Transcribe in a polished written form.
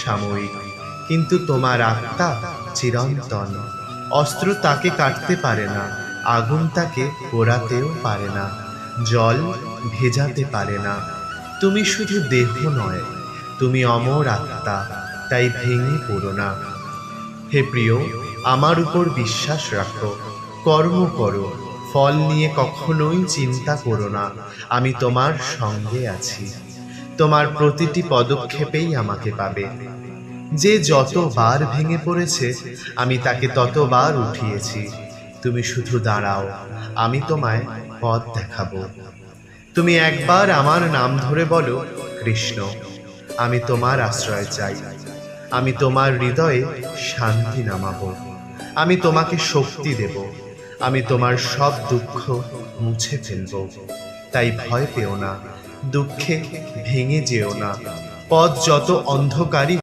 সাময়িক, কিন্তু তোমার আত্মা চিরন্তন। অস্ত্র তাকে কাটতে পারে না, আগুন তাকে পোড়াতেও পারে না, জল ভেজাতে পারে না। তুমি শুধু দেহ নয়, তুমি অমর আত্মা, তাই ভেঙে পড়ো না। হে প্রিয়, আমার উপর বিশ্বাস রাখো, কর্ম করো, ফল নিয়ে কখনোই চিন্তা করো না। আমি তোমার সঙ্গে আছি, তোমার প্রতিটি পদক্ষেপেই আমাকে পাবে। যে যতবার ভেঙে পড়েছে আমি তাকে ততবার উঠিয়েছি। তুমি শুধু দাঁড়াও, আমি তোমায় পথ দেখাবো। তুমি একবার আমার নাম ধরে বলো, কৃষ্ণ। আমি তোমার আশ্রয় চাই, আমি তোমার হৃদয়ে শান্তি নামাবো, আমি তোমাকে শক্তি দেব, আমি তোমার সব দুঃখ মুছে ফেলব। তাই ভয় পেও না, দুঃখে ভেঙে যেও না। পথ যত অন্ধকারই